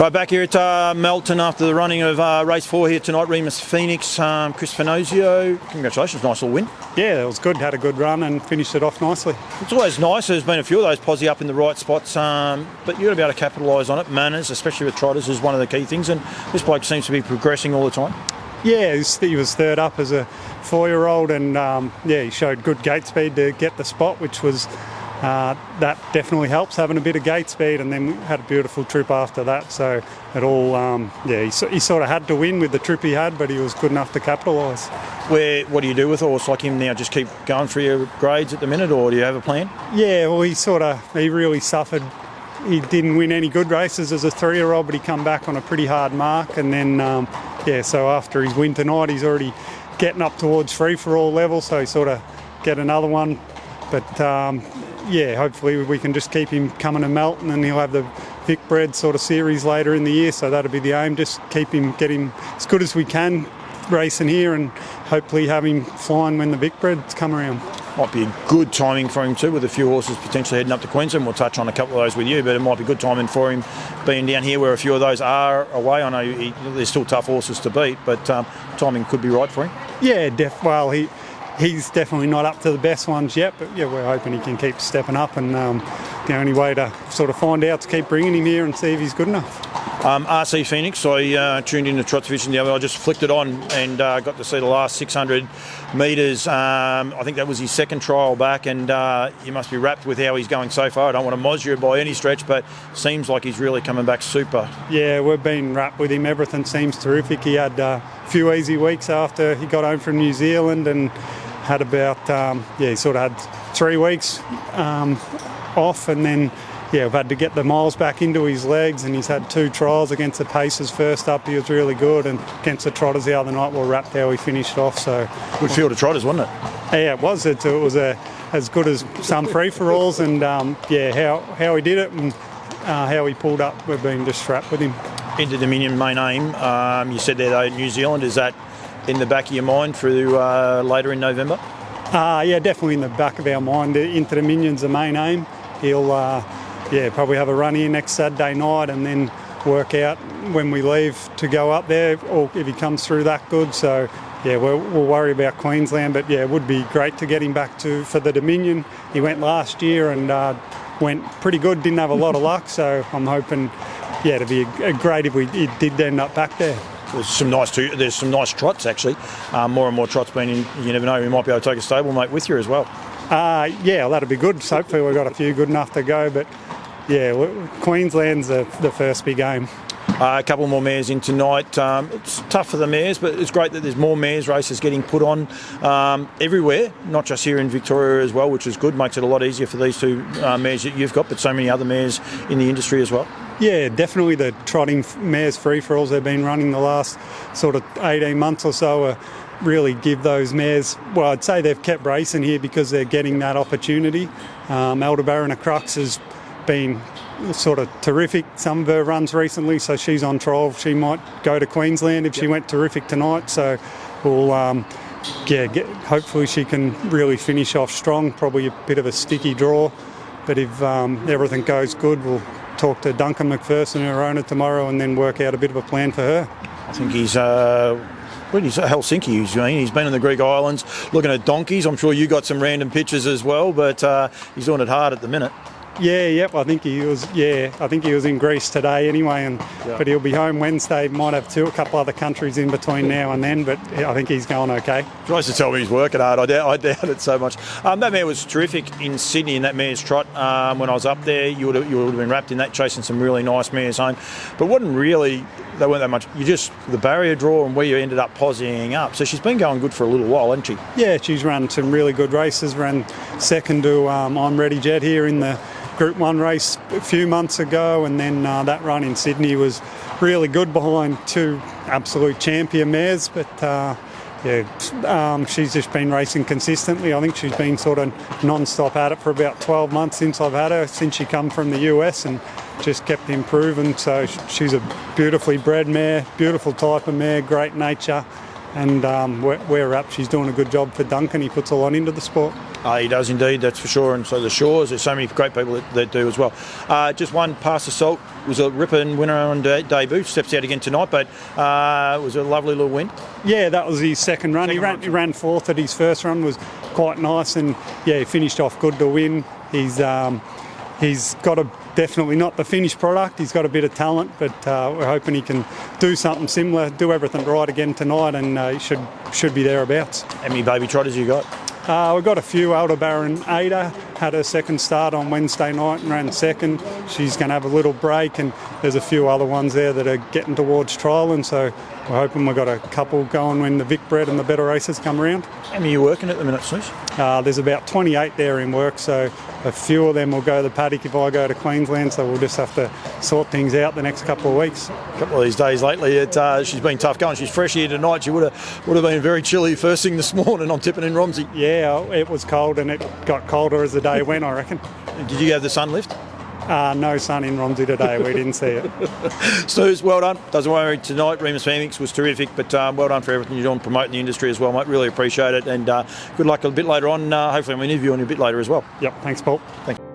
Right, back here at Melton after the running of race 4 here tonight. Remus Phoenix, Chris Svanosio. Congratulations, nice little win. Yeah, it was good. Had a good run and finished it off nicely. It's always nice. There's been a few of those posse up in the right spots, but you've got to be able to capitalise on it. Manners, especially with trotters, is one of the key things, and this bloke seems to be progressing all the time. Yeah, he was third up as a 4-year-old, and he showed good gate speed to get the spot, which was that definitely helps, having a bit of gate speed, and then we had a beautiful trip after that. So it all, he sort of had to win with the trip he had, but he was good enough to capitalise. What do you do with a horse like him now? Just keep going for your grades at the minute, or do you have a plan? Yeah, well, he really suffered. He didn't win any good races as a 3-year-old, but he come back on a pretty hard mark, and then so after his win tonight, he's already getting up towards free-for-all level, so he sort of get another one. But hopefully we can just keep him coming to Melton, and he'll have the Vic Bred sort of series later in the year, so that'll be the aim. Just get him as good as we can racing here, and hopefully have him flying when the Vic Breds come around. Might be a good timing for him too, with a few horses potentially heading up to Queensland. We'll touch on a couple of those with you, but it might be good timing for him being down here where a few of those are away. I know there's still tough horses to beat, but timing could be right for him. Yeah, he's definitely not up to the best ones yet, but yeah, we're hoping he can keep stepping up, and the only way to sort of find out is keep bringing him here and see if he's good enough. RC Phoenix, I tuned in to Trot Vision the other. I just flicked it on and got to see the last 600 metres. I think that was his second trial back, and you must be wrapped with how he's going so far. I don't want to moz you by any stretch, but seems like he's really coming back super. Yeah, we've been wrapped with him. Everything seems terrific. He had a few easy weeks after he got home from New Zealand, and had about, he sort of had 3 weeks off, and then we've had to get the miles back into his legs, and he's had 2 trials against the Pacers. First up, he was really good, and against the Trotters the other night, we're wrapped how he finished off. So good field of Trotters, wasn't it? Yeah, it was. It was as good as some free-for-alls, and how he did it and how he pulled up, we've been just strapped with him. Into Dominion main aim. You said there though, New Zealand, is that in the back of your mind through later in November? Definitely in the back of our mind. Inter Dominion's the main aim. He'll probably have a run here next Saturday night, and then work out when we leave to go up there, or if he comes through that good. So we'll worry about Queensland, but it would be great to get him back for the Dominion. He went last year and went pretty good, didn't have a lot of luck, so I'm hoping it'd be great if he did end up back there. There's some nice trots actually. More and more trots being in. You never know, we might be able to take a stablemate with you as well. That'd be good. So hopefully we've got a few good enough to go. But Queensland's the first big game. A couple more mares in tonight. It's tough for the mares, but it's great that there's more mares races getting put on everywhere, not just here in Victoria as well, which is good. Makes it a lot easier for these 2 mares that you've got, but so many other mares in the industry as well. Yeah, definitely the trotting mares free-for-alls they've been running the last sort of 18 months or so really give those mares, well, I'd say they've kept racing here because they're getting that opportunity. Aldebaran Crux has been sort of terrific. Some of her runs recently, so she's on trial. She might go to Queensland if she went terrific tonight. So we'll, hopefully she can really finish off strong. Probably a bit of a sticky draw, but if everything goes good, we'll talk to Duncan McPherson, her owner, tomorrow, and then work out a bit of a plan for her. I think he's Helsinki. He's been in the Greek islands looking at donkeys. I'm sure you got some random pictures as well, but he's doing it hard at the minute. I think he was. I think he was in Greece today anyway, but he'll be home Wednesday. Might have a couple other countries in between now and then, but I think he's going okay. Tries to tell me he's working hard. I doubt it so much. That mare was terrific in Sydney in that mare's trot. When I was up there, you would have been wrapped in that, chasing some really nice mares home, but they weren't that much. The barrier draw and where you ended up posying up. So she's been going good for a little while, hasn't she? Yeah, she's run some really good races. Ran second to I'm Ready Jet here in the Group 1 race a few months ago, and then that run in Sydney was really good behind 2 absolute champion mares. But she's just been racing consistently. I think she's been sort of non-stop at it for about 12 months since I've had her, since she come from the US, and just kept improving. So she's a beautifully bred mare, beautiful type of mare, great nature. and we're up. She's doing a good job for Duncan. He puts a lot into the sport. He does indeed, that's for sure. And so the Shores, there's so many great people that do as well. Just one Pass the Salt was a ripper and winner on debut. Steps out again tonight, but it was a lovely little win. Yeah, that was his second run. He ran fourth at his first run, was quite nice, and yeah, he finished off good to win. He's got definitely not the finished product. He's got a bit of talent, but we're hoping he can do something similar, do everything right again tonight, and he should be thereabouts. How many baby trotters you got? We've got a few. Aldebaran Ada had her second start on Wednesday night and ran second. She's going to have a little break, and there's a few other ones there that are getting towards trial, and so we're hoping we've got a couple going when the Vic Bred and the better races come around. How many are you working at the minute, Snooze? There's about 28 there in work, so a few of them will go to the paddock if I go to Queensland, so we'll just have to sort things out the next couple of weeks. A couple of these days lately, she's been tough going. She's fresh here tonight. She would have been very chilly first thing this morning. I'm tipping in Romsey. Yeah, it was cold, and it got colder as the day went, I reckon. Did you have the sun lift? No sun in Romsey today. We didn't see it. Snooze, well done. Doesn't worry tonight. Remus Phoenix was terrific, but well done for everything you're doing, promoting the industry as well, mate. Really appreciate it, and good luck a bit later on. Hopefully, I'm interviewing you a bit later as well. Yep. Thanks, Paul. Thank you.